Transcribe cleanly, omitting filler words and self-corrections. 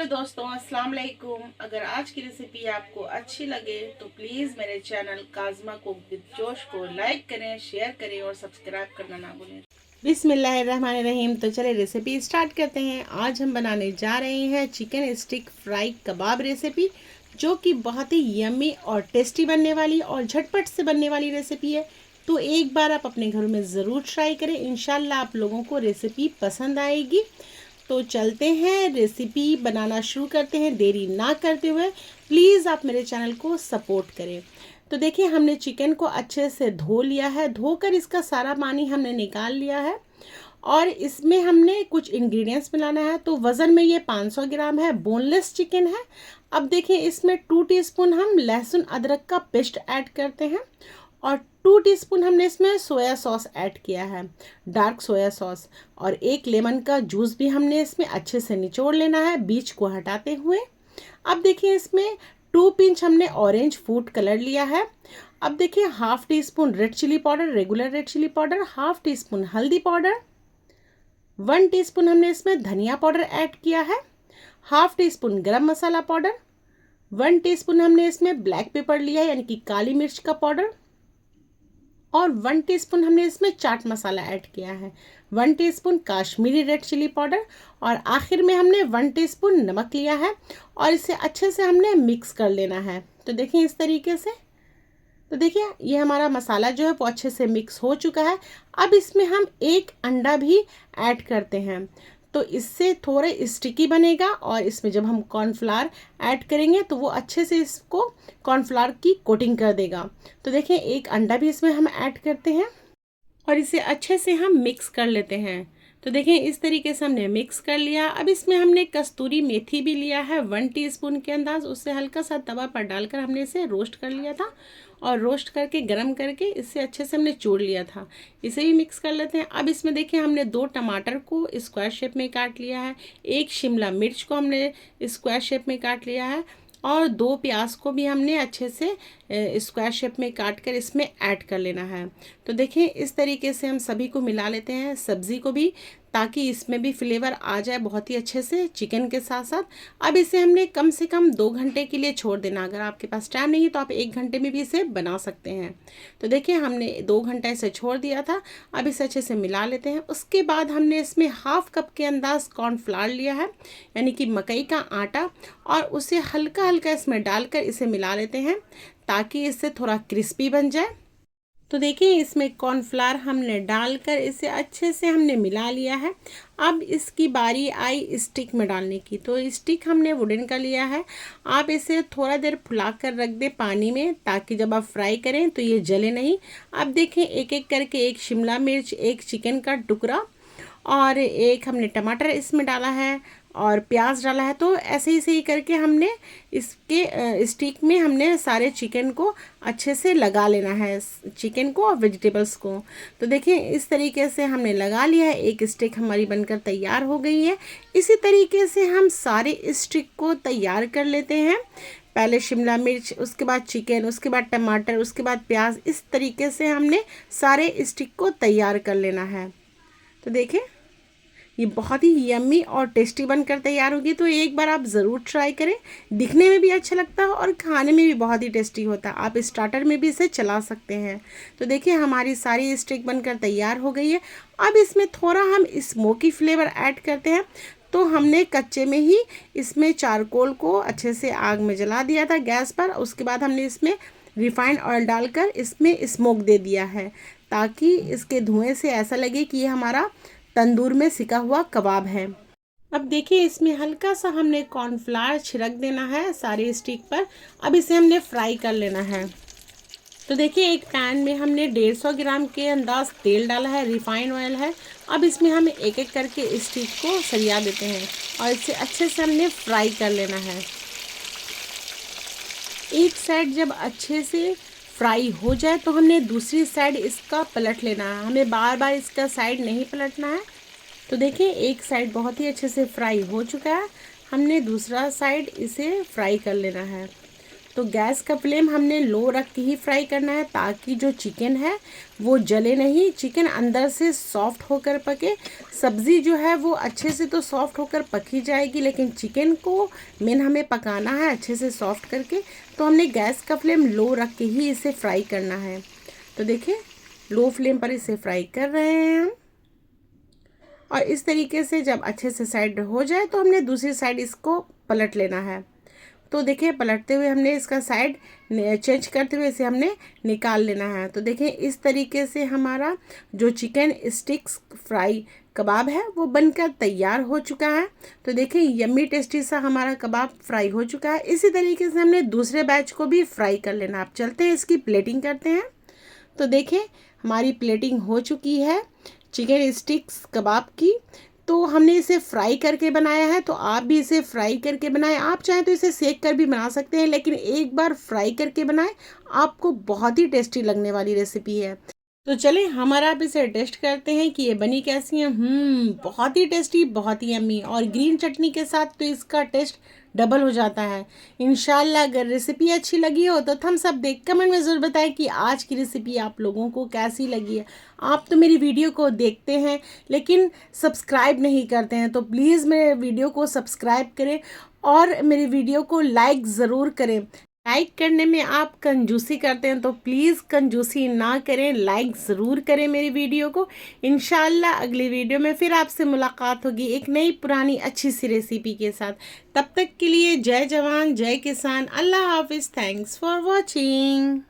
दोस्तों, अस्सलाम वालेकुम। अगर आज की रेसिपी आपको अच्छी लगे तो प्लीज़ मेरे चैनल काज़मा कुक विद जोश को लाइक करें, शेयर करें और सब्सक्राइब करना ना भूलें। बिस्मिल्लाहिर्रहमानिर्रहीम। तो चले रेसिपी स्टार्ट करते हैं। आज हम बनाने जा रहे हैं चिकन स्टिक फ्राई कबाब रेसिपी, जो कि बहुत ही यम्मी और टेस्टी बनने वाली और झटपट से बनने वाली रेसिपी है। तो एक बार आप अपने घरों में ज़रूर ट्राई करें, इंशाल्लाह आप लोगों को रेसिपी पसंद आएगी। तो चलते हैं, रेसिपी बनाना शुरू करते हैं। देरी ना करते हुए प्लीज़ आप मेरे चैनल को सपोर्ट करें। तो देखिए, हमने चिकन को अच्छे से धो लिया है। धोकर इसका सारा पानी हमने निकाल लिया है और इसमें हमने कुछ इंग्रेडिएंट्स मिलाना है। तो वज़न में ये 500 ग्राम है, बोनलेस चिकन है। अब देखिए, इसमें 2 टीस्पून हम लहसुन अदरक का पेस्ट ऐड करते हैं और 2 टीस्पून हमने इसमें सोया सॉस ऐड किया है, डार्क सोया सॉस। और 1 लेमन का जूस भी हमने इसमें अच्छे से निचोड़ लेना है, बीज को हटाते हुए। अब देखिए, इसमें 2 पिंच हमने ऑरेंज फूड कलर लिया है। अब देखिए, half teaspoon red chilli powder, regular red chilli powder, half teaspoon haldi powder, 1 teaspoon हमने इसमें धनिया पाउडर ऐड किया है, हाफ टी स्पून गरम मसाला पाउडर, 1 टीस्पून हमने इसमें ब्लैक पेपर लिया है यानी कि काली मिर्च का पाउडर, और 1 टीस्पून हमने इसमें चाट मसाला ऐड किया है, 1 teaspoon Kashmiri red chilli powder, और आखिर में हमने 1 टीस्पून नमक लिया है और इसे अच्छे से हमने मिक्स कर लेना है। तो देखिए, इस तरीके से। तो देखिए, ये हमारा मसाला जो है वो अच्छे से मिक्स हो चुका है। अब इसमें हम 1 अंडा भी ऐड करते हैं, तो इससे थोड़े स्टिकी बनेगा और इसमें जब हम कॉर्नफ्लावर ऐड करेंगे तो वो अच्छे से इसको कॉर्नफ्लावर की कोटिंग कर देगा। तो देखिए, 1 अंडा भी इसमें हम ऐड करते हैं और इसे अच्छे से हम मिक्स कर लेते हैं। तो देखिए, इस तरीके से हमने मिक्स कर लिया। अब इसमें हमने कस्तूरी मेथी भी लिया है 1 टीस्पून के अंदाज, उससे हल्का सा तवा पर डालकर हमने इसे रोस्ट कर लिया था और रोस्ट करके गरम करके इससे अच्छे से हमने चूड़ लिया था। इसे भी मिक्स कर लेते हैं। अब इसमें देखिए, हमने 2 टमाटर को स्क्वायर शेप में काट लिया है, 1 शिमला मिर्च को हमने स्क्वायर शेप में काट लिया है और 2 प्याज को भी हमने अच्छे से स्क्वायर शेप में काट कर इसमें ऐड कर लेना है। तो देखिए, इस तरीके से हम सभी को मिला लेते हैं, सब्ज़ी को भी, ताकि इसमें भी फ्लेवर आ जाए बहुत ही अच्छे से चिकन के साथ साथ। अब इसे हमने कम से कम 2 घंटे के लिए छोड़ देना। अगर आपके पास टाइम नहीं है तो आप 1 घंटे में भी इसे बना सकते हैं। तो देखिए, हमने 2 घंटे इसे छोड़ दिया था। अब इसे अच्छे से मिला लेते हैं। उसके बाद हमने इसमें हाफ कप के अंदाज कॉर्नफ्लावर लिया है यानी कि मकई का आटा, और उसे हल्का हल्का इसमें डालकर इसे मिला लेते हैं ताकि इससे थोड़ा क्रिस्पी बन जाए। तो देखिए, इसमें कॉर्नफ्लावर हमने डालकर इसे अच्छे से हमने मिला लिया है। अब इसकी बारी आई स्टिक में डालने की। तो स्टिक हमने वुडन का लिया है। आप इसे थोड़ा देर फुला कर रख दें पानी में, ताकि जब आप फ्राई करें तो ये जले नहीं। अब देखें, एक एक करके 1 शिमला मिर्च, 1 चिकन का टुकड़ा और 1 हमने टमाटर इसमें डाला है और प्याज डाला है। तो ऐसे ही करके हमने इसके स्टिक में हमने सारे चिकन को अच्छे से लगा लेना है, चिकन को और वेजिटेबल्स को। तो देखिए, इस तरीके से हमने लगा लिया है। 1 स्टिक हमारी बनकर तैयार हो गई है। इसी तरीके से हम सारे स्टिक को तैयार कर लेते हैं। पहले शिमला मिर्च, उसके बाद चिकन, उसके बाद टमाटर, उसके बाद प्याज। इस तरीके से हमने सारे स्टिक को तैयार कर लेना है। तो देखिए, ये बहुत ही यम्मी और टेस्टी बनकर तैयार होगी। तो एक बार आप ज़रूर ट्राई करें। दिखने में भी अच्छा लगता है और खाने में भी बहुत ही टेस्टी होता है। आप स्टार्टर में भी इसे चला सकते हैं। तो देखिए, हमारी सारी स्टिक बनकर तैयार हो गई है। अब इसमें थोड़ा हम स्मोकी फ्लेवर ऐड करते हैं। तो हमने कच्चे में ही इसमें चारकोल को अच्छे से आग में जला दिया था गैस पर। उसके बाद हमने इसमें रिफाइंड ऑयल डालकर इसमें स्मोक दे दिया है, ताकि इसके धुएं से ऐसा लगे कि ये हमारा तंदूर में सिका हुआ कबाब है। अब देखिए, इसमें हल्का सा हमने कॉर्नफ्लावर छिड़क देना है सारी स्टिक पर। अब इसे हमने फ्राई कर लेना है। तो देखिए, एक पैन में हमने 150 ग्राम के अंदाज तेल डाला है, रिफाइंड ऑयल है। अब इसमें हम एक एक करके स्टिक को सरिया देते हैं और इसे अच्छे से हमने फ्राई कर लेना है। एक साइड जब अच्छे से फ्राई हो जाए तो हमने दूसरी साइड इसका पलट लेना है। हमें बार बार इसका साइड नहीं पलटना है। तो देखिए, एक साइड बहुत ही अच्छे से फ्राई हो चुका है। हमने दूसरा साइड इसे फ्राई कर लेना है। तो गैस का फ्लेम हमने लो रख के ही फ्राई करना है ताकि जो चिकन है वो जले नहीं, चिकन अंदर से सॉफ्ट होकर पके। सब्ज़ी जो है वो अच्छे से तो सॉफ्ट होकर पक ही जाएगी, लेकिन चिकन को मेन हमें पकाना है अच्छे से सॉफ्ट करके। तो हमने गैस का फ्लेम लो रख के ही इसे फ्राई करना है। तो देखिए लो फ्लेम पर इसे फ्राई कर रहे हैं हम। और इस तरीके से जब अच्छे से साइड हो जाए तो हमने दूसरी साइड इसको पलट लेना है। तो देखिए पलटते हुए हमने इसका साइड चेंज करते हुए इसे हमने निकाल लेना है। तो देखिए इस तरीके से हमारा जो चिकन स्टिक्स फ्राई कबाब है वो बनकर तैयार हो चुका है। तो देखिए यम्मी टेस्टी सा हमारा कबाब फ्राई हो चुका है। इसी तरीके से हमने दूसरे बैच को भी फ्राई कर लेना। आप चलते हैं इसकी प्लेटिंग करते हैं। तो देखिए हमारी प्लेटिंग हो चुकी है चिकन स्टिक्स कबाब की। तो हमने इसे फ्राई करके बनाया है, तो आप भी इसे फ्राई करके बनाएं। आप चाहें तो इसे सेक कर भी बना सकते हैं, लेकिन एक बार फ्राई करके बनाएं, आपको बहुत ही टेस्टी लगने वाली रेसिपी है। तो चलें हमारा आप इसे टेस्ट करते हैं कि ये बनी कैसी है। बहुत ही टेस्टी, बहुत ही यम्मी। और ग्रीन चटनी के साथ तो इसका टेस्ट डबल हो जाता है। इंशाल्लाह अगर रेसिपी अच्छी लगी हो तो थम्स अप दे कमेंट में ज़रूर बताएं कि आज की रेसिपी आप लोगों को कैसी लगी है। आप तो मेरी वीडियो को देखते हैं लेकिन सब्सक्राइब नहीं करते हैं, तो प्लीज़ मेरे वीडियो को सब्सक्राइब करें और मेरी वीडियो को लाइक ज़रूर करें। लाइक करने में आप कंजूसी करते हैं तो प्लीज़ कंजूसी ना करें, लाइक ज़रूर करें मेरी वीडियो को। इंशाल्लाह अगली वीडियो में फिर आपसे मुलाकात होगी एक नई पुरानी अच्छी सी रेसिपी के साथ। तब तक के लिए जय जवान जय किसान, अल्लाह हाफिज़, थैंक्स फॉर वॉचिंग।